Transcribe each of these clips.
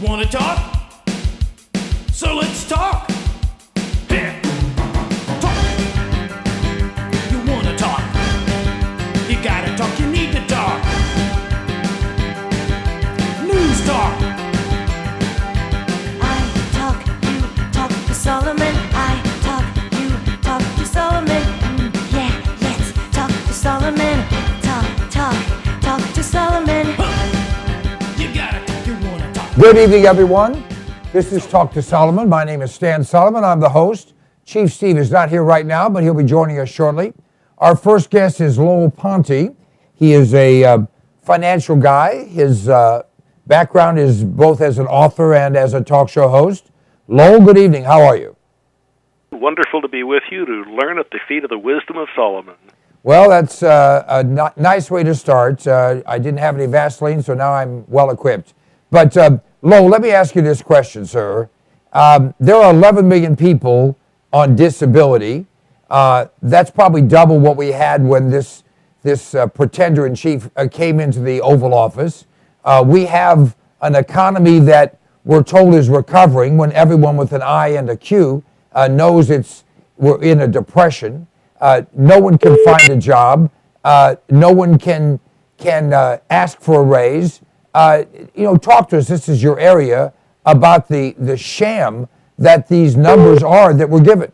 Wanna talk? So let's talk. Yeah. Talk. You wanna talk? You gotta talk, you need to talk. News talk. I talk, you talk to Solomon. I talk, you talk to Solomon. Yeah, let's talk to Solomon. Talk to Solomon. You gotta talk, you wanna talk. Good evening, everyone. This is Talk to Solomon. My name is StanSolomon. I'm the host. Chief Steve is not here right now, but he'll be joining us shortly. Our first guest is Lowell Ponte. He is a financial guy. His background is both as an author and as a talk show host. Lowell, good evening. How are you? Wonderful to be with you to learn at the feet of the wisdom of Solomon. Well, that's a nice way to start. I didn't have any Vaseline, so now I'm well equipped. But Lowell, let me ask you this question, sir. There are 11 million people on disability. That's probably double what we had when this pretender-in-chief came into the Oval Office. We have an economy that we're told is recovering when everyone with an I and a Q knows we're in a depression. No one can find a job. No one can ask for a raise. Talk to us, this is your area, about the sham that these numbers are that we're given.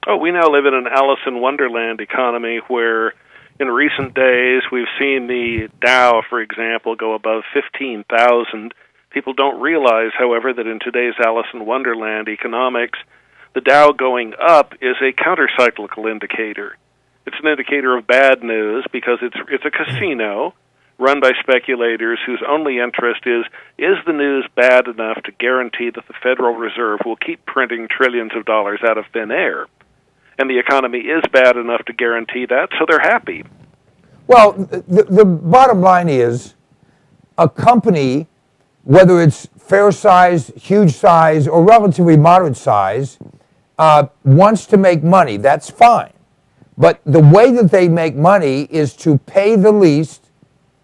Oh, we now live in an Alice in Wonderland economy where in recent days we've seen the Dow, for example, go above 15,000. People don't realize, however, that in today's Alice in Wonderland economics, the Dow going up is a countercyclical indicator. It's an indicator of bad news because it's a casino run by speculators whose only interest is the news bad enough to guarantee that the Federal Reserve will keep printing trillions of dollars out of thin air? And the economy is bad enough to guarantee that, so they're happy. Well, the bottom line is a company, whether it's fair size, huge size, or relatively moderate size, wants to make money. That's fine. But the way that they make money is to pay the least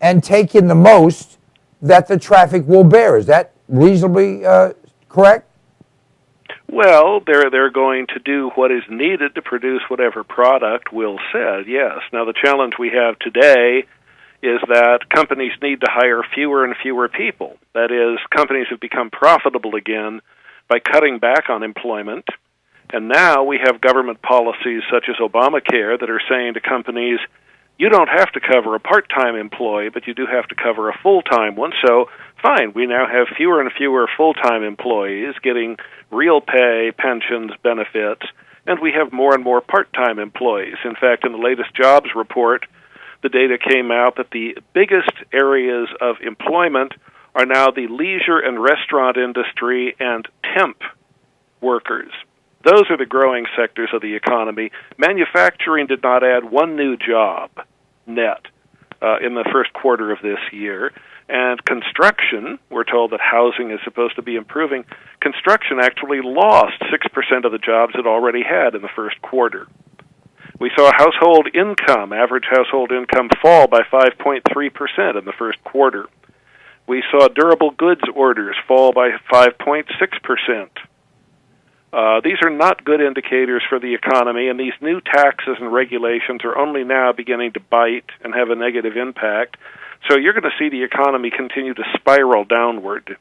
and take in the most that the traffic will bear. Is that reasonably correct? Well, they're going to do what is needed to produce whatever product Will said, yes. Now, the challenge we have today is that companies need to hire fewer and fewer people. That is, companies have become profitable again by cutting back on employment. And now we have government policies such as Obamacare that are saying to companies, you don't have to cover a part-time employee, but you do have to cover a full-time one. So, fine, we now have fewer and fewer full-time employees getting real pay, pensions, benefits, and we have more and more part-time employees. In fact, in the latest jobs report, the data came out that the biggest areas of employment are now the leisure and restaurant industry and temp workers. Those are the growing sectors of the economy. Manufacturing did not add one new job net in the first quarter of this year. And construction, we're told that housing is supposed to be improving. Construction actually lost 6% of the jobs it already had in the first quarter. We saw household income, average household income, fall by 5.3% in the first quarter. We saw durable goods orders fall by 5.6%. These are not good indicators for the economy, and these new taxes and regulations are only now beginning to bite and have a negative impact. So you're going to see the economy continue to spiral downward.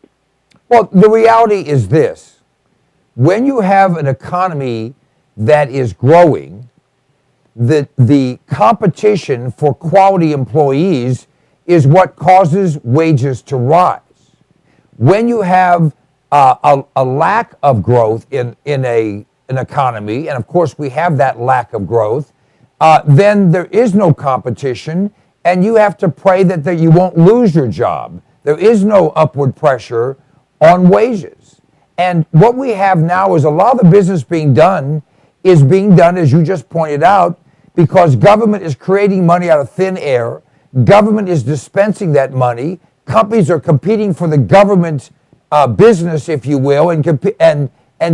Well, the reality is this. When you have an economy that is growing, the competition for quality employees is what causes wages to rise. When you have a lack of growth in an economy, and of course we have that lack of growth, then there is no competition, and you have to pray that you won't lose your job. There is no upward pressure on wages. And what we have now is a lot of the business being done, as you just pointed out, because government is creating money out of thin air. Government is dispensing that money. Companies are competing for the government business, if you will, and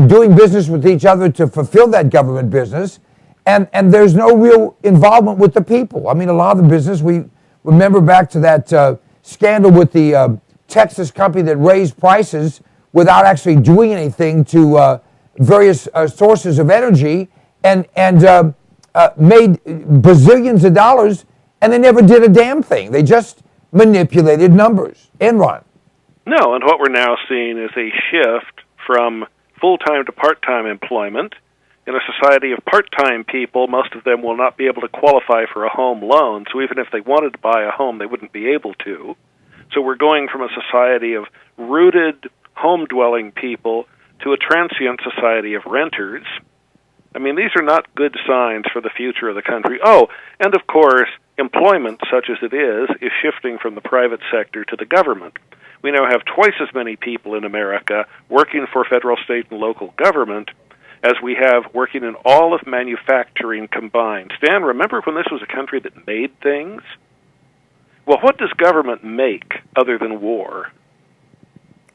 doing business with each other to fulfill that government business. And there's no real involvement with the people. I mean, a lot of the business, we remember back to that scandal with the Texas company that raised prices without actually doing anything to various sources of energy and made bazillions of dollars, and they never did a damn thing. They just manipulated numbers. Enron. No, and what we're now seeing is a shift from full-time to part-time employment. In a society of part-time people, most of them will not be able to qualify for a home loan, so even if they wanted to buy a home, they wouldn't be able to. So we're going from a society of rooted home-dwelling people to a transient society of renters. I mean, these are not good signs for the future of the country. Oh, and of course, employment, such as it is shifting from the private sector to the government. We now have twice as many people in America working for federal, state, and local government as we have working in all of manufacturing combined. Stan, remember when this was a country that made things? Well, what does government make other than war?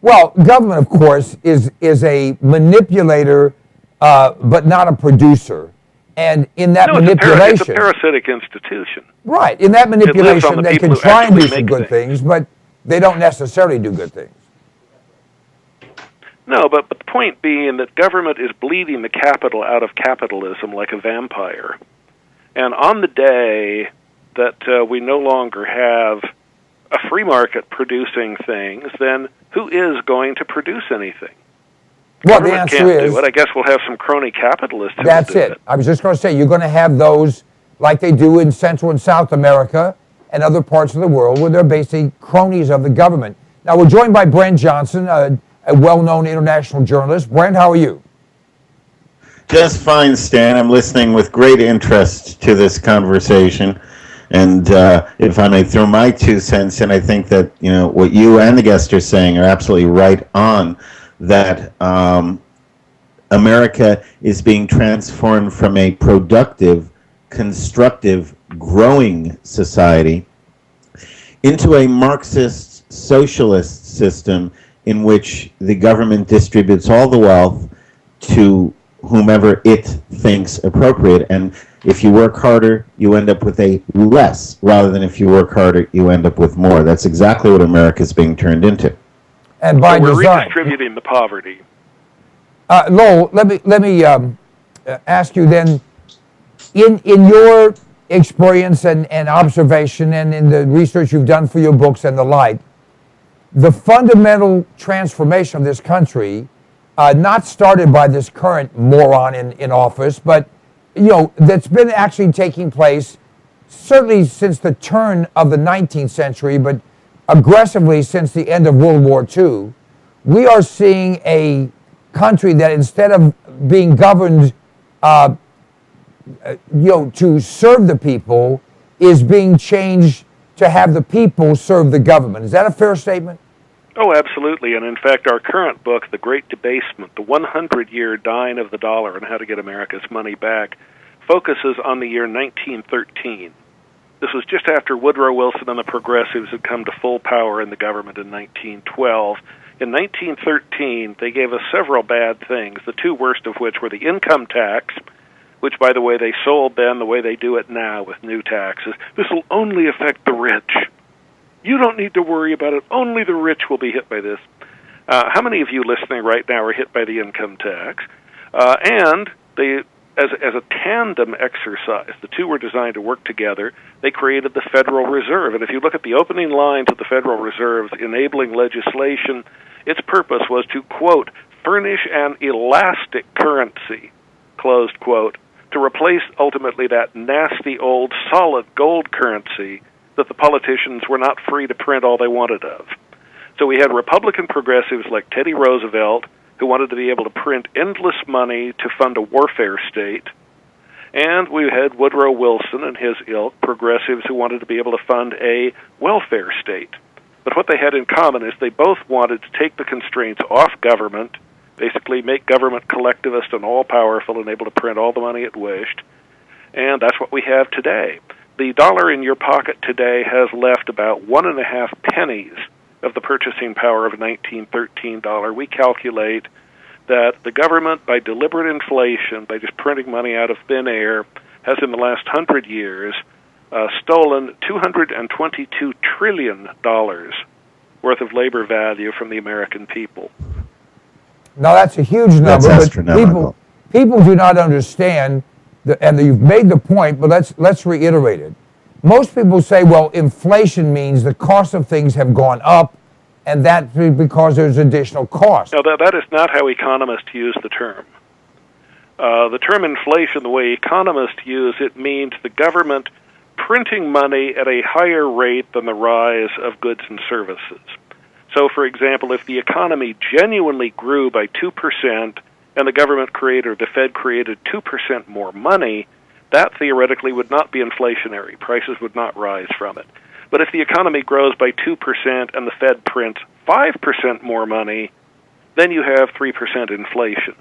Well, government, of course, is a manipulator, but not a producer. And in that manipulation... It's a parasitic institution. Right. In that manipulation, they can try and do some good things, but they don't necessarily do good things. No, but the point being that government is bleeding the capital out of capitalism like a vampire. And on the day that we no longer have a free market producing things, then who is going to produce anything? Well, the answer is... I guess we'll have some crony capitalists who That's will do it. I was just going to say, you're going to have those like they do in Central and South America and other parts of the world where they're basically cronies of the government. Now, we're joined by Brent Johnson, a well-known international journalist. Brent, how are you? Just fine, Stan. I'm listening with great interest to this conversation. And if I may throw my 2 cents in, I think that, you know, what you and the guest are saying are absolutely right on, that America is being transformed from a productive, constructive, growing society into a Marxist socialist system in which the government distributes all the wealth to whomever it thinks appropriate. And if you work harder, you end up with a less, rather than if you work harder, you end up with more. That's exactly what America is being turned into. And by we're design, redistributing the poverty. Lowell, let me ask you then, in your experience and observation and in the research you've done for your books and the like, the fundamental transformation of this country, not started by this current moron in office, but you know, that's been actually taking place certainly since the turn of the 19th century, but aggressively since the end of World War II, we are seeing a country that instead of being governed, to serve the people, is being changed to have the people serve the government. Is that a fair statement? Oh, absolutely. And in fact, our current book, The Great Debasement, the 100-year dying of the dollar and how to get America's money back, focuses on the year 1913. This was just after Woodrow Wilson and the Progressives had come to full power in the government in 1912. In 1913, they gave us several bad things, the 2 worst of which were the income tax, which, by the way, they sold then the way they do it now with new taxes. This will only affect the rich. You don't need to worry about it. Only the rich will be hit by this. How many of you listening right now are hit by the income tax? And they, as a tandem exercise, the 2 were designed to work together. They created the Federal Reserve. And if you look at the opening lines of the Federal Reserve's enabling legislation, its purpose was to, quote, furnish an elastic currency, closed quote, to replace ultimately that nasty old solid gold currency that the politicians were not free to print all they wanted of. So we had Republican progressives like Teddy Roosevelt, who wanted to be able to print endless money to fund a warfare state. And we had Woodrow Wilson and his ilk, progressives who wanted to be able to fund a welfare state. But what they had in common is they both wanted to take the constraints off government, basically make government collectivist and all-powerful and able to print all the money it wished. And that's what we have today. The dollar in your pocket today has left about 1.5 pennies of the purchasing power of a 1913 dollar. We calculate that the government, by deliberate inflation, by just printing money out of thin air, has in the last 100 years stolen $222 trillion worth of labor value from the American people. Now that's a huge number. That's but astronomical. People do not understand, and you've made the point, but let's reiterate it. Most people say, well, inflation means the cost of things have gone up, and that's because there's additional cost. No, that is not how economists use the term. The term inflation, the way economists use it, means the government printing money at a higher rate than the rise of goods and services. So, for example, if the economy genuinely grew by 2% and the government created, the Fed created 2% more money, that theoretically would not be inflationary. Prices would not rise from it. But if the economy grows by 2% and the Fed prints 5% more money, then you have 3% inflation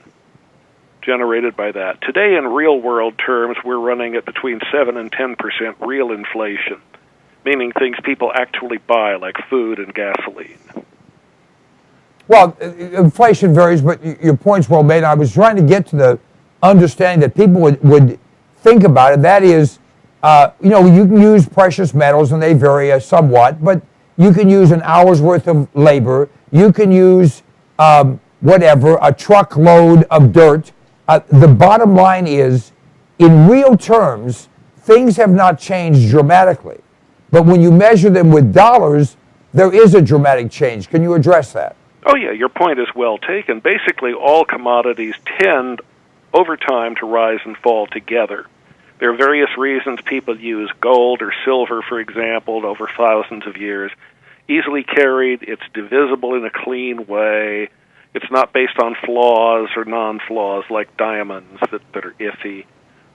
generated by that. Today, in real-world terms, we're running at between 7 and 10% real inflation, meaning things people actually buy, like food and gasoline. Well, inflation varies, but your point's well made. I was trying to get to the understanding that people would think about it. That is, you can use precious metals, and they vary somewhat, but you can use an hour's worth of labor. You can use, a truckload of dirt. The bottom line is, in real terms, things have not changed dramatically. But when you measure them with dollars, there is a dramatic change. Can you address that? Oh, yeah, your point is well taken. Basically, all commodities tend, over time, to rise and fall together. There are various reasons people use gold or silver, for example, over thousands of years. Easily carried, it's divisible in a clean way. It's not based on flaws or non-flaws like diamonds that are iffy.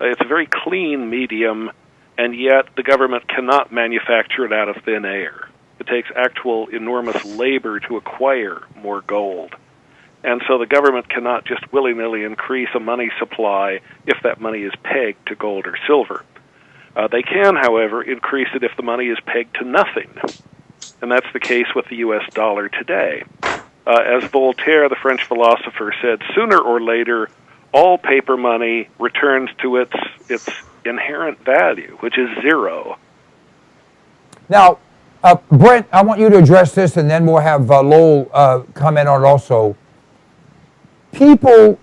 It's a very clean medium, and yet the government cannot manufacture it out of thin air. It takes actual enormous labor to acquire more gold. And so the government cannot just willy-nilly increase a money supply if that money is pegged to gold or silver. They can, however, increase it if the money is pegged to nothing. And that's the case with the U.S. dollar today. As Voltaire, the French philosopher, said, sooner or later, all paper money returns to its inherent value, which is zero. Now, Brent, I want you to address this, and then we'll have Lowell comment on it also. People,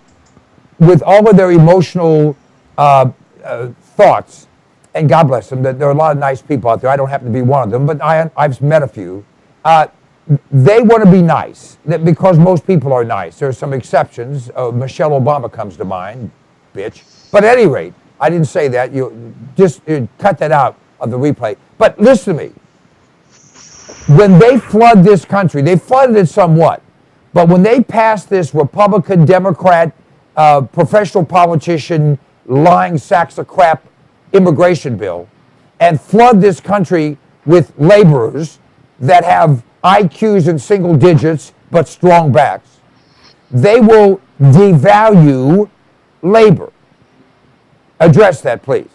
with all of their emotional thoughts, and God bless them, there are a lot of nice people out there. I don't happen to be one of them, but I've met a few. They want to be nice, because most people are nice. There are some exceptions. Michelle Obama comes to mind, bitch. But at any rate, I didn't say that. You just cut that out of the replay. But listen to me. When they flood this country, they flooded it somewhat, but when they pass this Republican, Democrat, professional politician, lying sacks of crap immigration bill and flood this country with laborers that have IQs in single digits but strong backs, they will devalue labor. Address that, please.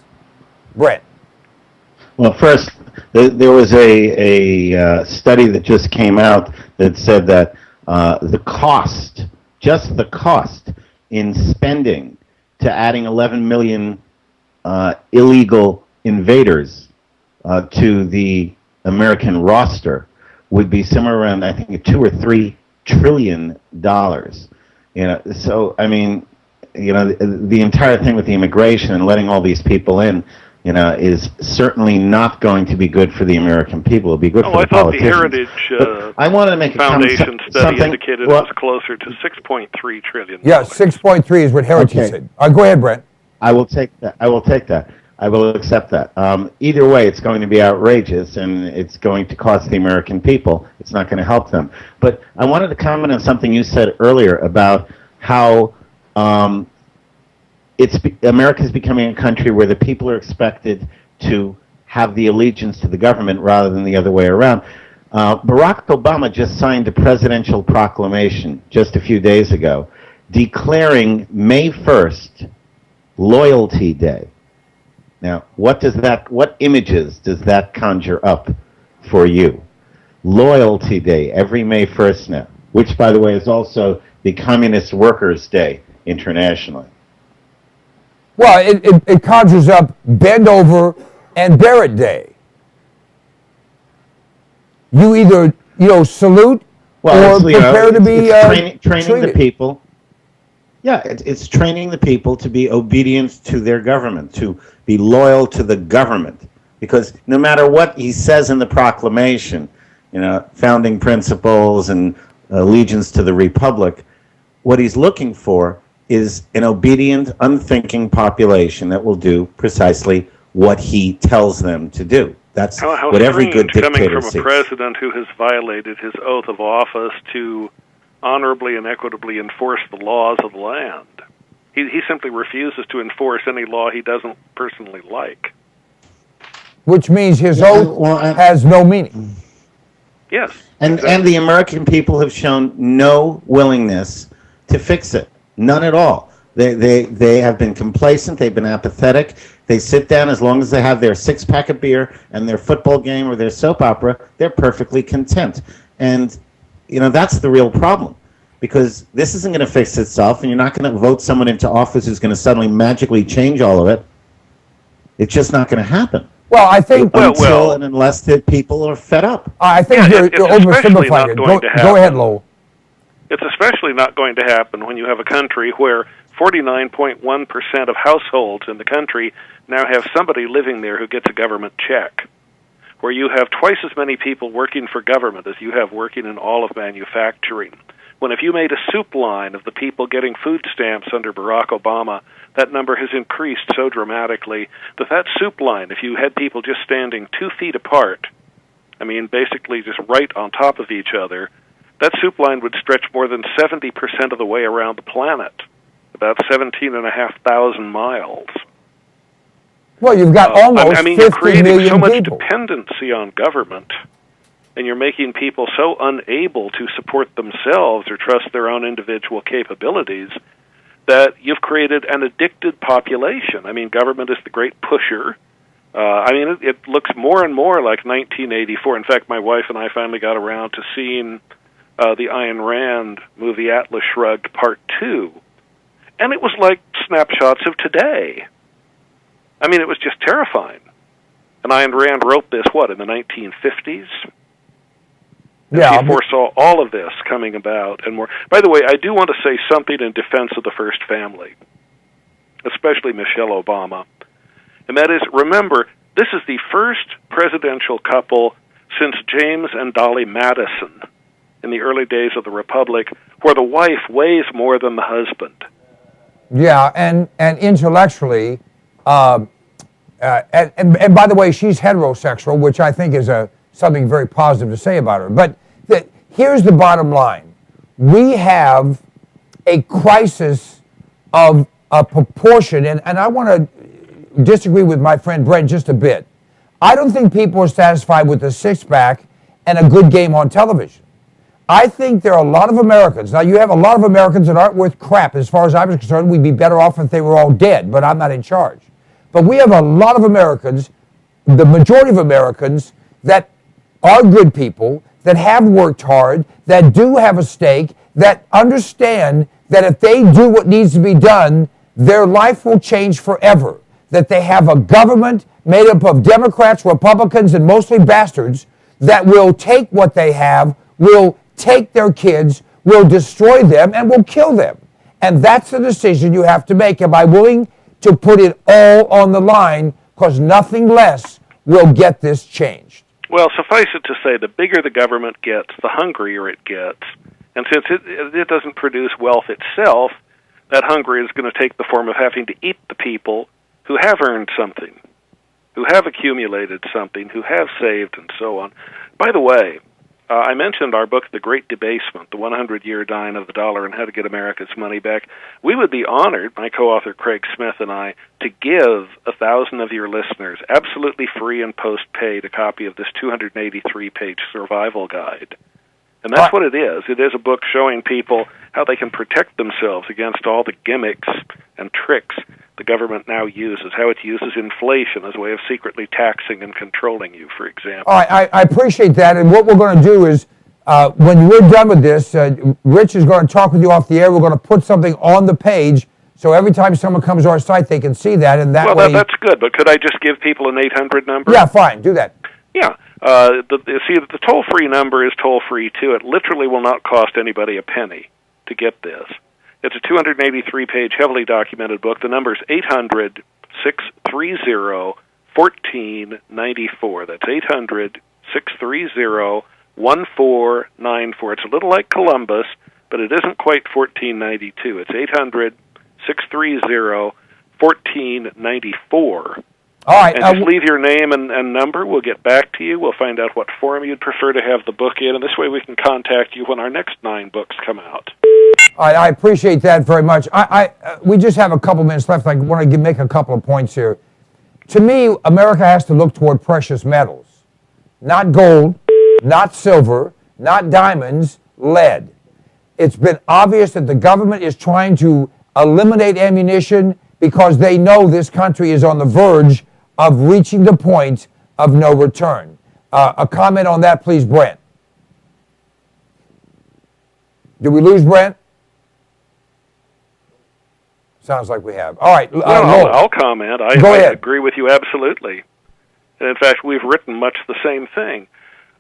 Brent. Well, first, there was a study that just came out that said that the cost, just the cost in spending to adding 11 million illegal invaders to the American roster would be somewhere around, I think, $2 or $3 trillion. So I mean, the entire thing with the immigration and letting all these people in, is certainly not going to be good for the American people. It'll be good for the politicians. I thought the Heritage I wanted to make Foundation study indicated it was closer to $6.3 trillion. Yeah, 6.3 is what Heritage said. Go ahead, Brent. I will take that. I will accept that. Either way, it's going to be outrageous, and it's going to cost the American people. It's not going to help them. But I wanted to comment on something you said earlier about how America is becoming a country where the people are expected to have the allegiance to the government rather than the other way around. Barack Obama just signed a presidential proclamation just a few days ago declaring May 1st Loyalty Day. Now, what images does that conjure up for you? Loyalty Day, every May 1st now, which, by the way, is also the Communist Workers' Day internationally. Well, it conjures up Bend Over and Bear It Day. You either salute or prepare to be training the people. Yeah, it's training the people to be obedient to their government, to be loyal to the government. Because no matter what he says in the proclamation, founding principles and allegiance to the republic, what he's looking for is an obedient, unthinking population that will do precisely what he tells them to do. That's what every good dictator coming from seeks. A president who has violated his oath of office to honorably and equitably enforce the laws of the land. He simply refuses to enforce any law he doesn't personally like. Which means his oath has no meaning. Yes. And the American people have shown no willingness to fix it. None at all. They have been complacent. They've been apathetic. They sit down as long as they have their six-pack of beer and their football game or their soap opera, they're perfectly content. And that's the real problem, because this isn't going to fix itself, and you're not going to vote someone into office who's going to suddenly magically change all of it. It's just not going to happen. Well, I think until and unless the people are fed up. I think you're oversimplifying it. Go ahead, Lowell. It's especially not going to happen when you have a country where 49.1% of households in the country now have somebody living there who gets a government check, where you have twice as many people working for government as you have working in all of manufacturing. When if you made a soup line of the people getting food stamps under Barack Obama, that number has increased so dramatically that soup line, if you had people just standing 2 feet apart, basically just right on top of each other, that soup line would stretch more than 70% of the way around the planet, about 17,500 miles. Well, you've got almost 50 you're creating million so much people. dependency on government, and you're making people so unable to support themselves or trust their own individual capabilities that you've created an addicted population. Government is the great pusher. It looks more and more like 1984. In fact, my wife and I finally got around to seeing the Ayn Rand movie Atlas Shrugged Part 2. And it was like snapshots of today. It was just terrifying. And Ayn Rand wrote this, in the 1950s? Yeah, she foresaw all of this coming about and more. By the way, I do want to say something in defense of the first family, especially Michelle Obama. And that is, remember, this is the first presidential couple since James and Dolly Madison in the early days of the Republic where the wife weighs more than the husband. Yeah, and intellectually, and by the way, she's heterosexual, which I think is something very positive to say about her. But here's the bottom line. We have a crisis of a proportion, and I want to disagree with my friend Brent just a bit. I don't think people are satisfied with a six-pack and a good game on television. I think there are a lot of Americans. Now, you have a lot of Americans that aren't worth crap. As far as I was concerned, we'd be better off if they were all dead, but I'm not in charge. But we have a lot of Americans, the majority of Americans, that are good people, that have worked hard, that do have a stake, that understand that if they do what needs to be done, their life will change forever. That they have a government made up of Democrats, Republicans, and mostly bastards that will take what they have, will take their kids, will destroy them, and will kill them. And that's the decision you have to make. Am I willing to put it all on the line? Because nothing less will get this changed. Well, suffice it to say, the bigger the government gets, the hungrier it gets. And since it doesn't produce wealth itself, that hunger is going to take the form of having to eat the people who have earned something, who have accumulated something, who have saved, and so on. By the way, I mentioned our book, The Great Debasement, The 100-Year Dying of the Dollar and How to Get America's Money Back. We would be honored, my co-author Craig Smith and I, to give 1,000 of your listeners, absolutely free and post-paid, a copy of this 283-page survival guide. And that's what it is. It is a book showing people how they can protect themselves against all the gimmicks and tricks the government now uses, how it uses inflation as a way of secretly taxing and controlling you, for example. All right, I appreciate that. And what we're going to do is, when we're done with this, Rich is going to talk with you off the air. We're going to put something on the page, so every time someone comes to our site, they can see that. And that way... Well, that's good, but could I just give people an 800 number? Yeah, fine. Do that. Yeah. The toll-free number is toll-free, too. It literally will not cost anybody a penny to get this. It's a 283-page, heavily documented book. The number is 800-630-1494. That's 800-630-1494. It's a little like Columbus, but it isn't quite 1492. It's 800-630-1494. All right. And just leave your name and number. We'll get back to you. We'll find out what form you'd prefer to have the book in, and this way we can contact you when our next 9 books come out. All right, I appreciate that very much. We just have a couple minutes left. I want to make a couple of points here. To me, America has to look toward precious metals. Not gold, not silver, not diamonds, lead. It's been obvious that the government is trying to eliminate ammunition because they know this country is on the verge of reaching the point of no return. A comment on that, please, Brent. Did we lose Brent? Sounds like we have. All right. I'll comment. I ahead. Agree with you absolutely. And in fact, we've written much the same thing,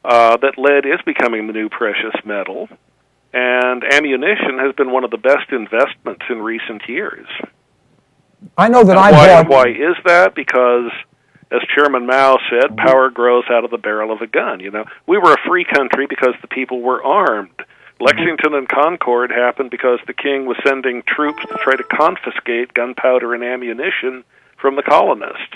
that lead is becoming the new precious metal, and ammunition has been one of the best investments in recent years. I know that Why is that? Because, as Chairman Mao said, power grows out of the barrel of a gun. You know, we were a free country because the people were armed. Lexington and Concord happened because the king was sending troops to try to confiscate gunpowder and ammunition from the colonists.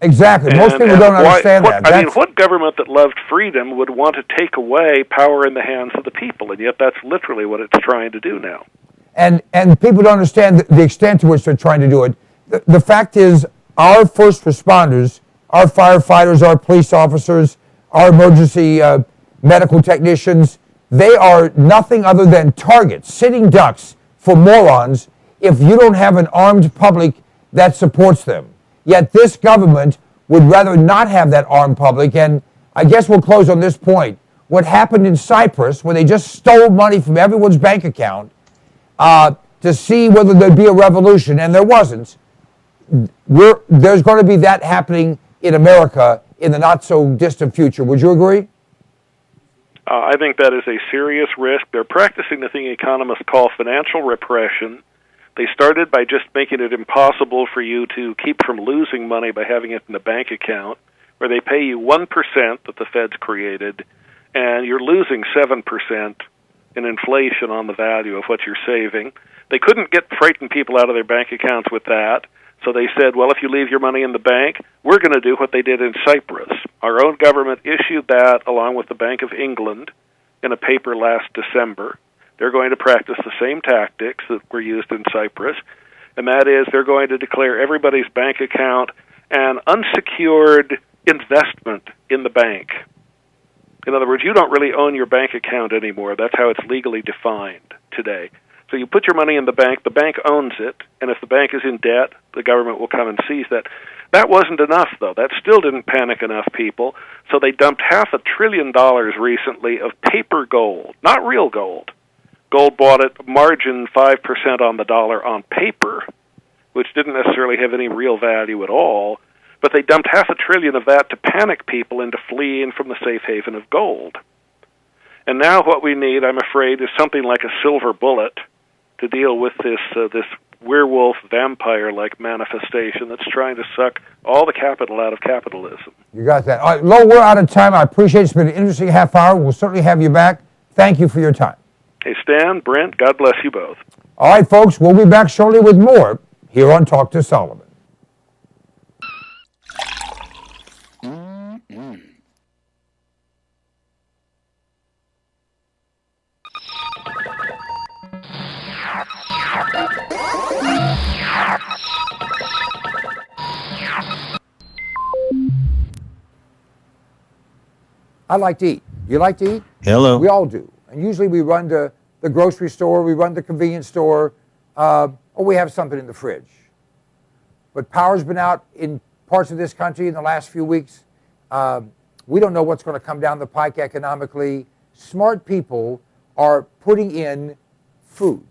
Exactly. Most people don't understand that. I mean, what government that loved freedom would want to take away power in the hands of the people? And yet that's literally what it's trying to do now. And people don't understand the extent to which they're trying to do it. The fact is, our first responders, our firefighters, our police officers, our emergency medical technicians, they are nothing other than targets, sitting ducks for morons if you don't have an armed public that supports them. Yet this government would rather not have that armed public, and I guess we'll close on this point. What happened in Cyprus, where they just stole money from everyone's bank account to see whether there'd be a revolution, and there wasn't, there's going to be that happening in America in the not-so-distant future. Would you agree? I think that is a serious risk. They're practicing the thing economists call financial repression. They started by just making it impossible for you to keep from losing money by having it in the bank account, where they pay you 1% that the Fed's created, and you're losing 7% in inflation on the value of what you're saving. They couldn't get frightened people out of their bank accounts with that, so they said, well, if you leave your money in the bank, we're going to do what they did in Cyprus. Our own government issued that along with the Bank of England in a paper last December. They're going to practice the same tactics that were used in Cyprus, and that is they're going to declare everybody's bank account an unsecured investment in the bank. In other words, you don't really own your bank account anymore. That's how it's legally defined today. So you put your money in the bank owns it, and if the bank is in debt, the government will come and seize that. That wasn't enough, though. That still didn't panic enough people, so they dumped $500 billion recently of paper gold, not real gold. Gold bought at margin 5% on the dollar on paper, which didn't necessarily have any real value at all, but they dumped $500 billion of that to panic people into fleeing from the safe haven of gold. And now what we need, I'm afraid, is something like a silver bullet to deal with this werewolf vampire-like manifestation that's trying to suck all the capital out of capitalism. You got that. All right, Lowell, we're out of time. I appreciate it. It's been an interesting half hour. We'll certainly have you back. Thank you for your time. Hey, Stan, Brent, God bless you both. All right, folks, we'll be back shortly with more here on Talk to Solomon. I like to eat. You like to eat? Hello. We all do. And usually we run to the grocery store, we run to the convenience store, or we have something in the fridge. But power's been out in parts of this country in the last few weeks. We don't know what's going to come down the pike economically. Smart people are putting in food.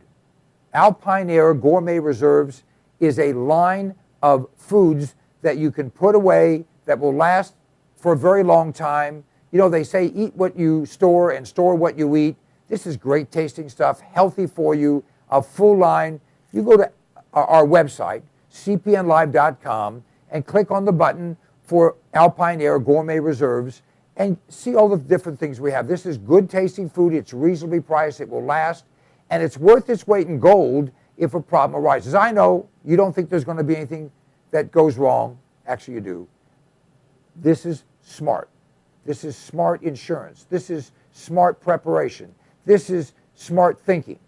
Alpine Aire Gourmet Reserves is a line of foods that you can put away that will last for a very long time. You know, they say eat what you store and store what you eat. This is great tasting stuff, healthy for you, a full line. You go to our website, cpnlive.com, and click on the button for Alpine Aire Gourmet Reserves and see all the different things we have. This is good tasting food. It's reasonably priced. It will last. And it's worth its weight in gold if a problem arises. I know you don't think there's going to be anything that goes wrong. Actually, you do. This is smart. This is smart insurance. This is smart preparation. This is smart thinking.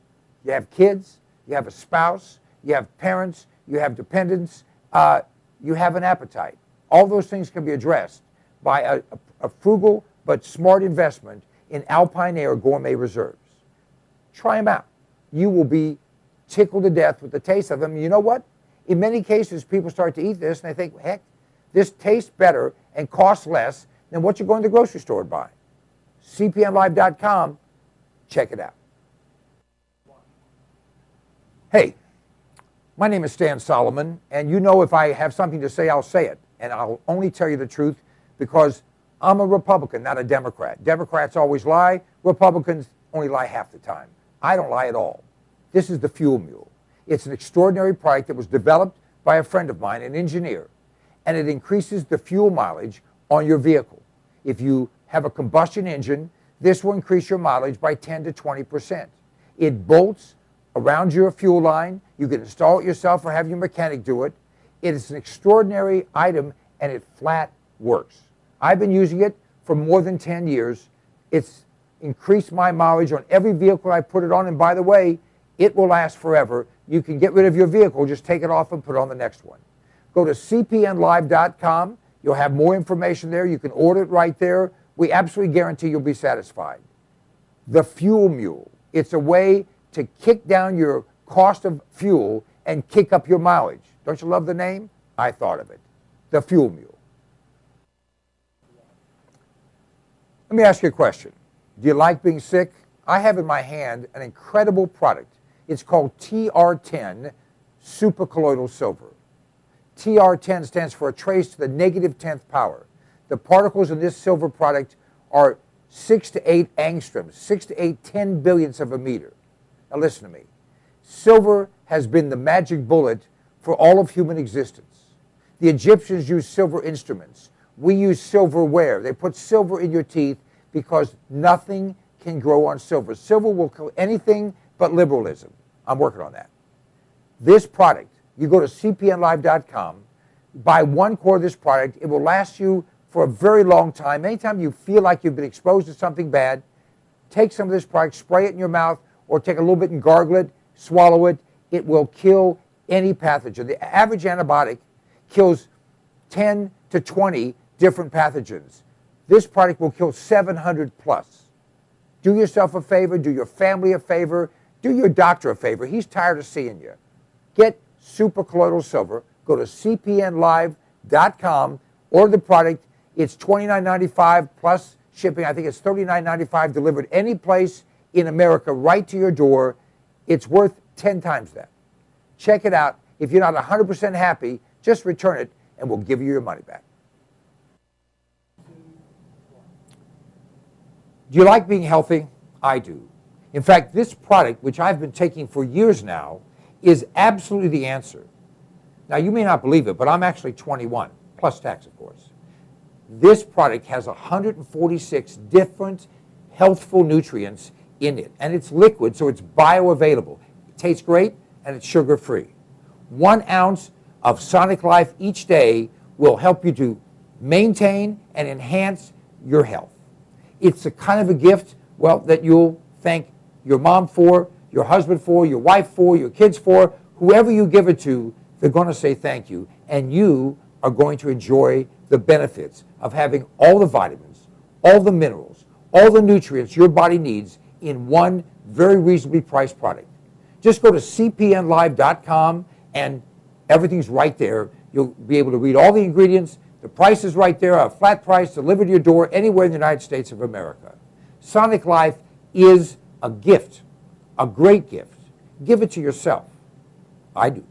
You have kids. You have a spouse. You have parents. You have dependents. You have an appetite. All those things can be addressed by a frugal but smart investment in Alpine Aire Gourmet Reserves. Try them out. You will be tickled to death with the taste of them. You know what? In many cases, people start to eat this and they think, heck, this tastes better and costs less than what you're going to the grocery store to buy. cpnlive.com. Check it out. Hey, my name is StanSolomon, and you know if I have something to say, I'll say it. And I'll only tell you the truth because I'm a Republican, not a Democrat. Democrats always lie. Republicans only lie half the time. I don't lie at all. This is the FuelMule. It's an extraordinary product that was developed by a friend of mine, an engineer, and it increases the fuel mileage on your vehicle. If you have a combustion engine, this will increase your mileage by 10 to 20%. It bolts around your fuel line. You can install it yourself or have your mechanic do it. It is an extraordinary item, and it flat works. I've been using it for more than 10 years. It's increased my mileage on every vehicle I put it on, and by the way, it will last forever. You can get rid of your vehicle, just take it off and put it on the next one. Go to cpnlive.com. You'll have more information there. You can order it right there. We absolutely guarantee you'll be satisfied. The FuelMule. It's a way to kick down your cost of fuel and kick up your mileage. Don't you love the name? I thought of it. The FuelMule. Let me ask you a question. Do you like being sick? I have in my hand an incredible product. It's called TR10 Supercolloidal Silver. TR10 stands for a trace to the negative 10th power. The particles in this silver product are 6 to 8 angstroms, 6 to 8 10 billionths of a meter. Now listen to me. Silver has been the magic bullet for all of human existence. The Egyptians used silver instruments. We use silverware. They put silver in your teeth because nothing can grow on silver. Silver will kill anything but liberalism. I'm working on that. This product, you go to cpnlive.com, buy 1 quart of this product. It will last you for a very long time. Anytime you feel like you've been exposed to something bad, take some of this product, spray it in your mouth, or take a little bit and gargle it, swallow it. It will kill any pathogen. The average antibiotic kills 10 to 20 different pathogens. This product will kill 700 plus. Do yourself a favor, do your family a favor, do your doctor a favor. He's tired of seeing you. Get supercolloidal silver. Go to cpnlive.com, order the product. It's $29.95 plus shipping. I think it's $39.95 delivered any place in America right to your door. It's worth 10 times that. Check it out. If you're not 100% happy, just return it and we'll give you your money back. Do you like being healthy? I do. In fact, this product, which I've been taking for years now, is absolutely the answer. Now, you may not believe it, but I'm actually 21, plus tax, of course. This product has 146 different healthful nutrients in it, and it's liquid, so it's bioavailable. It tastes great, and it's sugar-free. 1 ounce of Sonic Life each day will help you to maintain and enhance your health. It's the kind of a gift, well, that you'll thank your mom for, your husband for, your wife for, your kids for. Whoever you give it to, they're going to say thank you, and you are going to enjoy the benefits of having all the vitamins, all the minerals, all the nutrients your body needs in one very reasonably priced product. Just go to cpnlive.com and everything's right there. You'll be able to read all the ingredients. The price is right there, a flat price delivered to your door anywhere in the United States of America. Sonic Life is a gift, a great gift. Give it to yourself. I do.